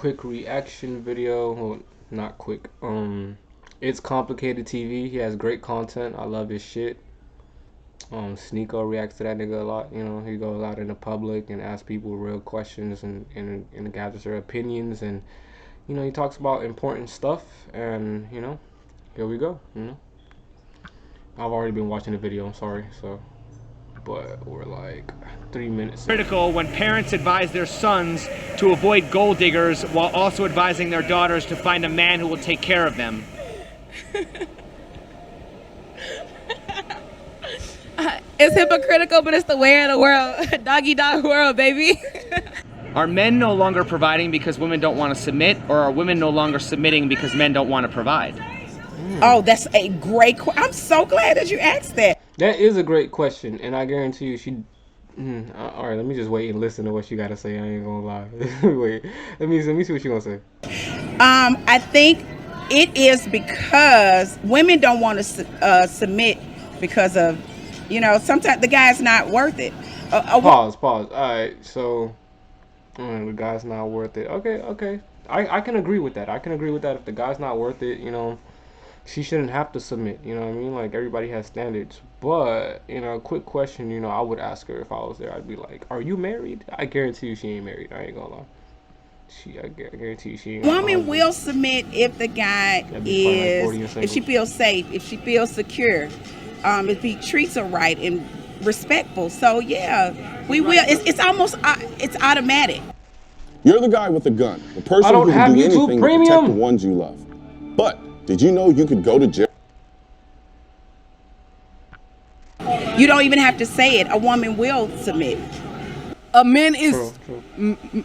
quick reaction video. Well, not quick. It's Complicated TV. He has great content. I love his shit. Sneeko reacts to that nigga a lot. You know, he goes out in the public and asks people real questions and gathers their opinions, and you know, he talks about important stuff. And you know, here we go. You know, I've already been watching the video. I'm sorry. So, but we're like 3 minutes. Critical when parents advise their sons to avoid gold diggers while also advising their daughters to find a man who will take care of them. It's hypocritical, but it's the way of the world. Doggy dog world, baby. Are men no longer providing because women don't want to submit, or are women no longer submitting because men don't want to provide? Oh, that's a great question. I'm so glad that you asked that. That is a great question, and I guarantee you she... all right, let me just wait and listen to what she got to say. I ain't gonna lie. Wait, let me see what she gonna say. I think it is because women don't want to submit because of, you know, sometimes the guy's not worth it. Pause. All right, so the guy's not worth it. Okay. I can agree with that. If the guy's not worth it, you know, she shouldn't have to submit. You know what I mean? Like, everybody has standards. But, you know, quick question, you know, I would ask her if I was there. I'd be like, are you married? I guarantee you she ain't married. I ain't gonna lie. I guarantee you she ain't. Woman will submit if the guy is, if she feels safe, if she feels secure, if he treats her right and respectful. So yeah, we will. It's almost it's automatic. You're the guy with the gun, the person who can do anything to protect the ones you love. But did you know you could go to jail? You don't even have to say it. A woman will submit. A man is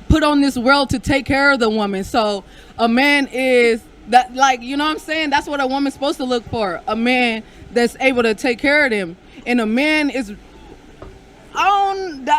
put on this world to take care of the woman. So a man is that, like, you know what I'm saying? That's what a woman's supposed to look for. A man that's able to take care of them. And a man is, I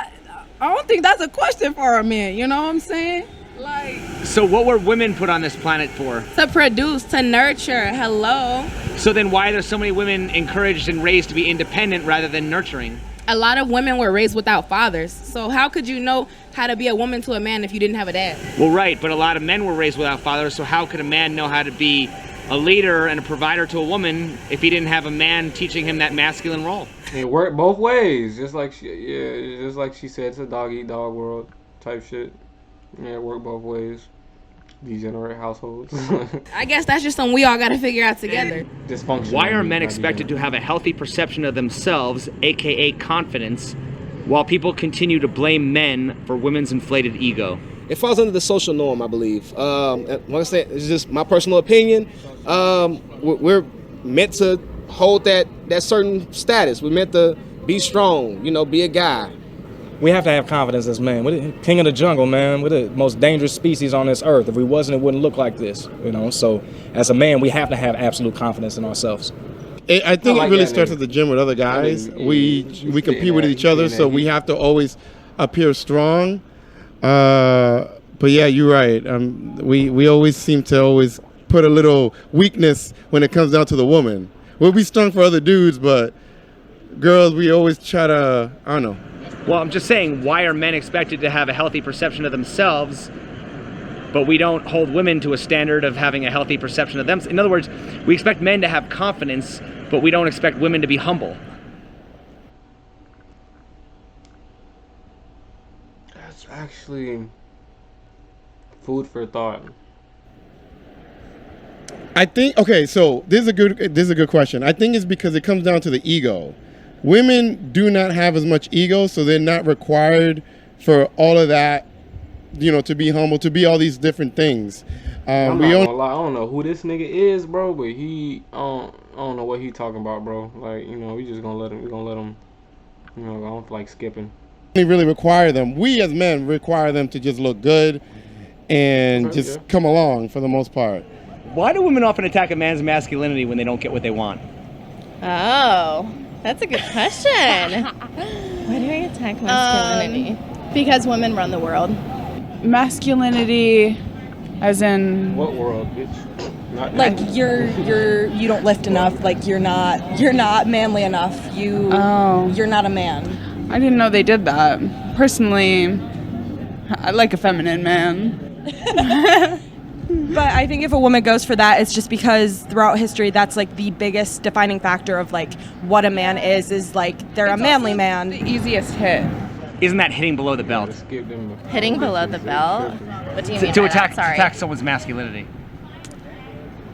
don't think that's a question for a man. You know what I'm saying? Like. So what were women put on this planet for? To produce, to nurture. Hello. So then why are there so many women encouraged and raised to be independent rather than nurturing? A lot of women were raised without fathers. So how could you know how to be a woman to a man if you didn't have a dad? Well, right, but a lot of men were raised without fathers, so how could a man know how to be a leader and a provider to a woman if he didn't have a man teaching him that masculine role? It worked both ways, just like she said, it's a dog eat dog world type shit. Yeah, it worked both ways. Degenerate households. I guess that's just something we all got to figure out together. Dysfunction. Why are men expected to have a healthy perception of themselves, aka confidence, while people continue to blame men for women's inflated ego? It falls under the social norm, I believe. Like I said, it's just my personal opinion. We're meant to hold that certain status. We're meant to be strong, you know, be a guy. We have to have confidence as men. We're the king of the jungle, man. We're the most dangerous species on this earth. If we wasn't, it wouldn't look like this, you know? So as a man, we have to have absolute confidence in ourselves. I think it really starts at the gym with other guys. We compete with each other, so we have to always appear strong. But yeah, you're right. We always seem to always put a little weakness when it comes down to the woman. We'll be strong for other dudes, but girls, we always try to, I don't know. Well, I'm just saying, why are men expected to have a healthy perception of themselves, but we don't hold women to a standard of having a healthy perception of them? In other words, we expect men to have confidence, but we don't expect women to be humble. That's actually food for thought. I think, okay, so this is a good question. I think it's because it comes down to the ego. Women do not have as much ego, so they're not required for all of that, you know, to be humble, to be all these different things. I'm not gonna lie, I don't know who this nigga is, bro, but I don't know what he talking about, bro. Like, you know, we gonna let him, you know, I don't feel like skipping. We really require them. We as men require them to just look good and just come along for the most part. Why do women often attack a man's masculinity when they don't get what they want? Oh, that's a good question. Why do I attack masculinity? Because women run the world. Masculinity, as in what world, bitch? Not like you don't lift enough. Like you're not manly enough. You're not a man. I didn't know they did that. Personally, I like a feminine man. But I think if a woman goes for that, it's just because throughout history, that's like the biggest defining factor of like what a man is like they're a manly man. The easiest hit. Isn't that hitting below the belt? Hitting below the belt? What do you mean To by attack, that? Sorry. attack someone's masculinity.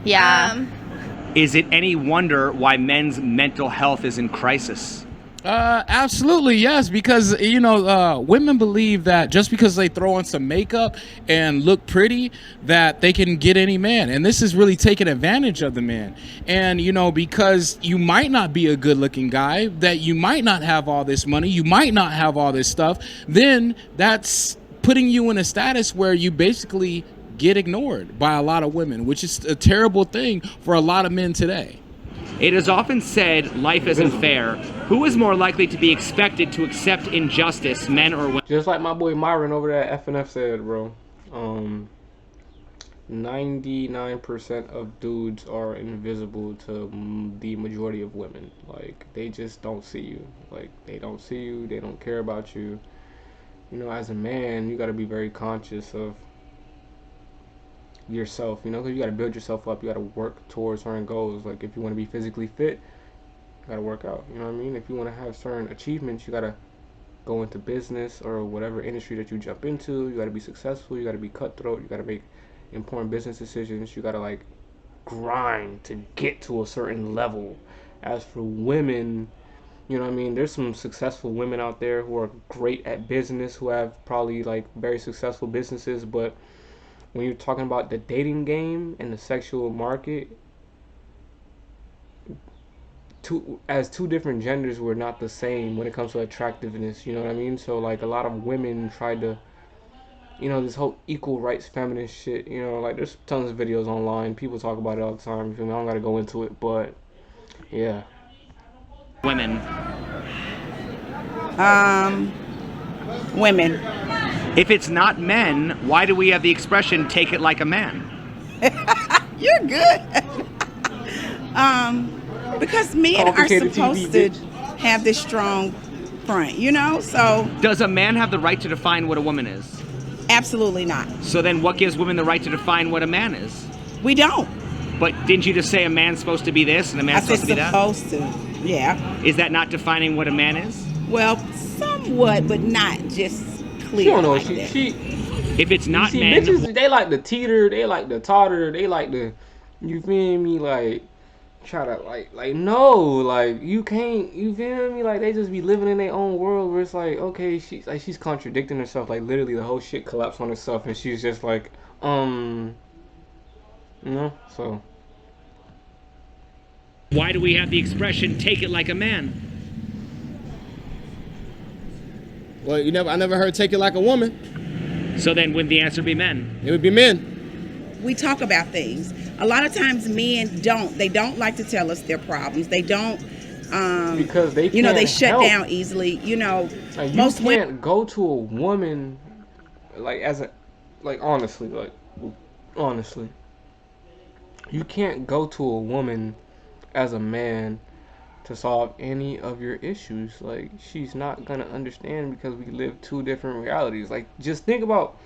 Yeah. Is it any wonder why men's mental health is in crisis? Absolutely, yes, because women believe that just because they throw on some makeup and look pretty, that they can get any man, and this is really taking advantage of the man. And because you might not be a good-looking guy, that you might not have all this money, you might not have all this stuff, then that's putting you in a status where you basically get ignored by a lot of women, which is a terrible thing for a lot of men today. It is often said life isn't fair. Who is more likely to be expected to accept injustice, men or women? Just like my boy Myron over there at FNF said, bro. 99% of dudes are invisible to the majority of women. Like, they just don't see you. Like, they don't see you. They don't care about you. As a man, you got to be very conscious of yourself, because you got to build yourself up. You got to work towards certain goals. Like, if you want to be physically fit, you got to work out. You know what I mean? If you want to have certain achievements, you got to go into business or whatever industry that you jump into. You got to be successful. You got to be cutthroat. You got to make important business decisions. You got to like grind to get to a certain level. As for women, there's some successful women out there who are great at business, who have probably like very successful businesses, but when you're talking about the dating game and the sexual market, as two different genders, we're not the same when it comes to attractiveness, you know what I mean? So like a lot of women tried to, this whole equal rights feminist shit, like there's tons of videos online, people talk about it all the time, I don't gotta go into it, but yeah. Women. Women. If it's not men, why do we have the expression "take it like a man"? You're good. Because men are supposed to have this strong front, so. Does a man have the right to define what a woman is? Absolutely not. So then what gives women the right to define what a man is? We don't. But didn't you just say a man's supposed to be this and a man's supposed to be that? Supposed to, yeah. Is that not defining what a man is? Well, somewhat, but not just clear. She don't know. Like if it's not men, bitches, they like to teeter, they like to totter, they like to, you feel me, like try to like no, like you can't, you feel me, like they just be living in their own world where it's like, okay, she's contradicting herself, like literally the whole shit collapsed on herself, and she's just like, so. Why do we have the expression "take it like a man"? Well, I never heard "take it like a woman." So then, wouldn't the answer be men? It would be men. We talk about things. A lot of times, men don't. They don't like to tell us their problems. They don't. Because they can't they shut help. down easily. Like, most you can't go to a woman, honestly, you can't go to a woman as a man to solve any of your issues. Like, she's not gonna understand because we live two different realities. Like, just think about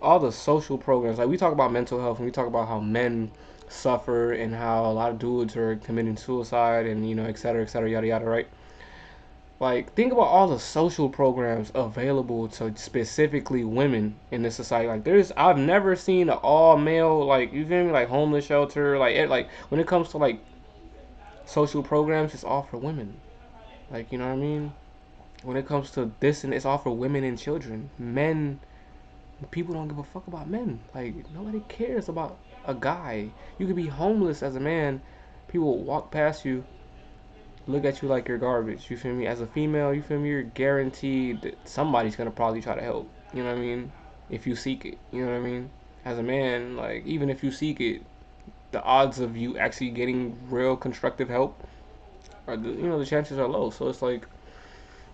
all the social programs. Like, we talk about mental health and we talk about how men suffer and how a lot of dudes are committing suicide and et cetera, yada yada, right? Like, think about all the social programs available to specifically women in this society. Like, I've never seen an all male, like, you feel me, like homeless shelter, like when it comes to like social programs, it's all for women. Like, you know what I mean? When it comes to this, and it's all for women and children. Men, people don't give a fuck about men. Like, nobody cares about a guy. You could be homeless as a man. People walk past you, look at you like you're garbage. You feel me? As a female, you feel me? You're guaranteed that somebody's gonna probably try to help. You know what I mean? If you seek it. You know what I mean? As a man, like, even if you seek it, the odds of you actually getting real constructive help are, the chances are low. So it's like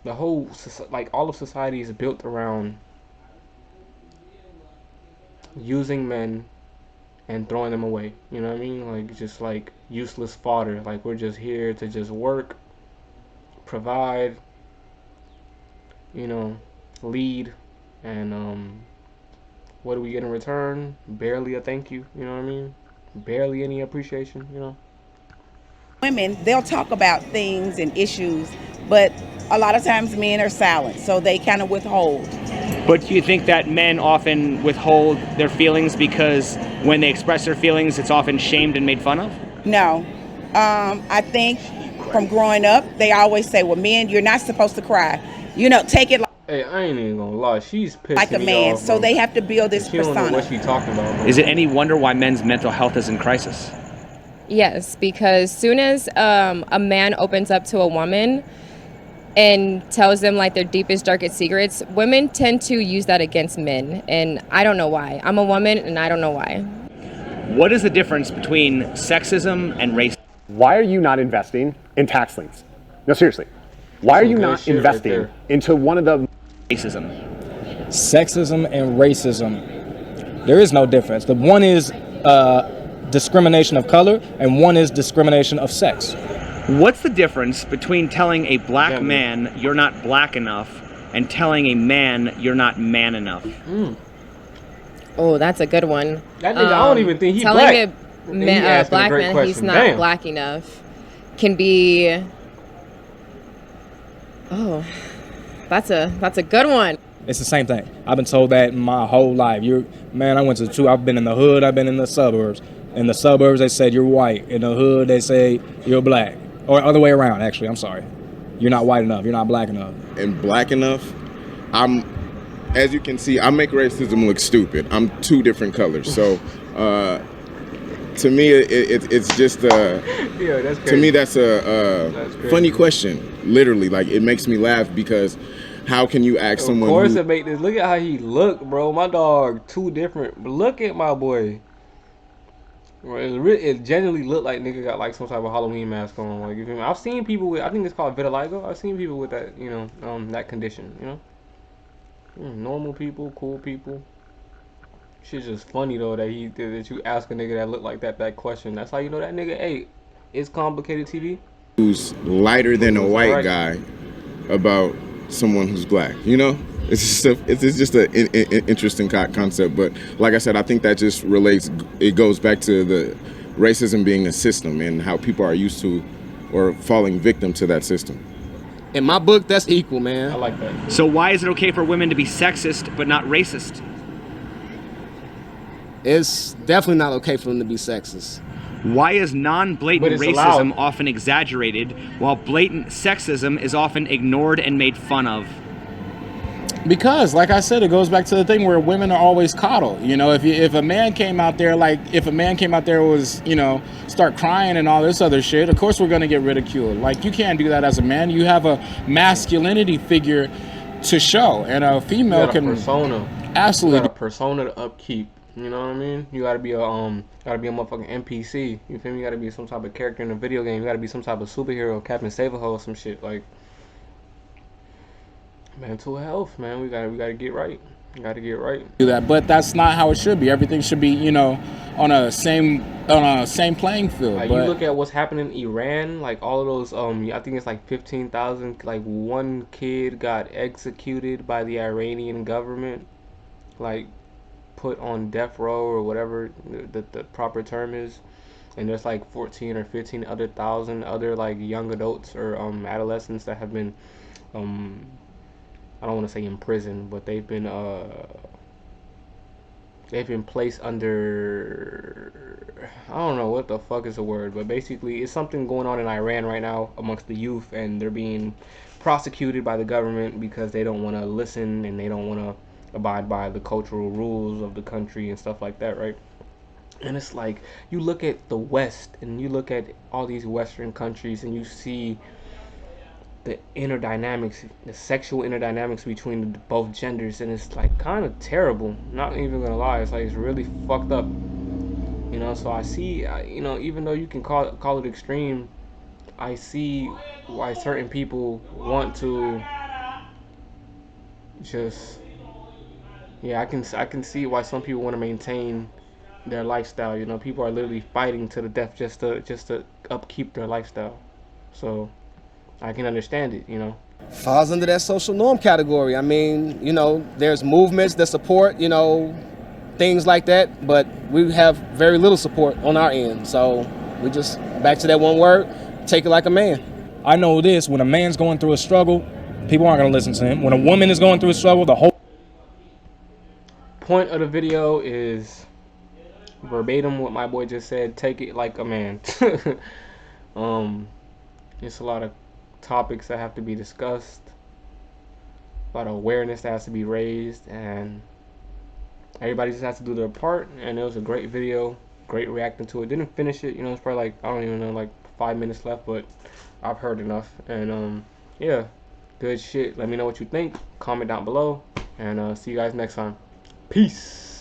the whole, like, all of society is built around using men and throwing them away. You know what I mean? Like, just like useless fodder. Like, we're just here to just work, provide, lead, and what do we get in return? Barely a thank you, you know what I mean? Barely any appreciation, you know? Women, they'll talk about things and issues, but a lot of times men are silent, so they kind of withhold. But do you think that men often withhold their feelings because when they express their feelings, it's often shamed and made fun of? No. I think from growing up, they always say, well, men, you're not supposed to cry. You know, take it like... Hey, I ain't even gonna lie. She's pissing like a me man, off, so bro. they have to build this She don't know persona. what she talking about, bro. Is it any wonder why men's mental health is in crisis? Yes, because soon as a man opens up to a woman and tells them like their deepest, darkest secrets, women tend to use that against men. And I don't know why. I'm a woman and I don't know why. What is the difference between sexism and racism? Why are you not investing in tax liens? No, seriously. Why are you not investing into one of the... Racism. Sexism and racism. There is no difference. The one is discrimination of color and one is discrimination of sex. What's the difference between telling a black man you're not black enough and telling a man you're not man enough? Oh, that's a good one. That nigga, I don't even think he telling black. a black man he's not black enough can be... Oh, that's a good one. It's the same thing. I've been told that my whole life. I've been in the hood, I've been in the suburbs. In the suburbs, they said you're white. In the hood, they say you're black. Or other way around, actually, I'm sorry. You're not white enough, you're not black enough. And black enough, as you can see, I make racism look stupid. I'm two different colors. So, to me, it's just yeah, that's crazy. To me, that's a funny question. Literally, like, it makes me laugh because how can you ask someone? Of course, it make this. Look at how he look, bro. My dog, two different. But look at my boy. It genuinely looked like nigga got like some type of Halloween mask on. Like, you feel me? I've seen people with, I think it's called vitiligo. I've seen people with that, you know, that condition. You know, normal people, cool people. Shit's just funny though that you ask a nigga that look like that question. That's how you know that nigga. Hey, it's complicated TV. Who's lighter than a white guy about someone who's black, you know? It's just an interesting concept, but like I said, I think that just relates, it goes back to the racism being a system and how people are used to or falling victim to that system. In my book, that's equal, man. I like that. So why is it okay for women to be sexist but not racist? It's definitely not okay for them to be sexist. Why is non-blatant racism allowed. often exaggerated while blatant sexism is often ignored and made fun of? Because, like I said, it goes back to the thing where women are always coddled. You know, if a man came out there, was, you know, start crying and all this other shit, of course we're gonna get ridiculed. Like, you can't do that as a man. You have a masculinity figure to show, and a female can persona. Absolutely, you got a persona to upkeep. You know what I mean? You gotta be a motherfucking NPC. You feel me? You gotta be some type of character in a video game. You gotta be some type of superhero, Captain Save-A-Ho, or some shit like. Mental health, man. We gotta get right. You gotta get right. Do that, but that's not how it should be. Everything should be, you know, on a same playing field. Like, but you look at what's happening in Iran, like all of those. I think it's like 15,000. Like, one kid got executed by the Iranian government, like put on death row or whatever the proper term is. And there's like 14 or 15 thousand other like young adults or adolescents that have been I don't want to say in prison, but they've been placed under, I don't know what the fuck is the word, but basically it's something going on in Iran right now amongst the youth, and they're being prosecuted by the government because they don't want to listen and they don't want to abide by the cultural rules of the country and stuff like that, right? And it's like, you look at the West and you look at all these Western countries and you see the inner dynamics, the sexual inner dynamics between both genders, and it's like kind of terrible. Not even gonna lie, it's like it's really fucked up. You know, so I see, you know, even though you can call it extreme, I see why certain people want to just, yeah, I can see why some people want to maintain their lifestyle. You know, people are literally fighting to the death just to upkeep their lifestyle. So I can understand it, you know. Falls under that social norm category. I mean, you know, there's movements that support, you know, things like that, but we have very little support on our end. So we just back to that one word, take it like a man. I know this, when a man's going through a struggle, people aren't going to listen to him. When a woman is going through a struggle, the whole point of the video is verbatim what my boy just said, take it like a man. It's a lot of topics that have to be discussed, a lot of awareness that has to be raised, and everybody just has to do their part. And it was a great video, great reacting to it. Didn't finish it, you know, it's probably like, I don't even know, like 5 minutes left, but I've heard enough. And yeah, good shit. Let me know what you think, comment down below, and see you guys next time. Peace.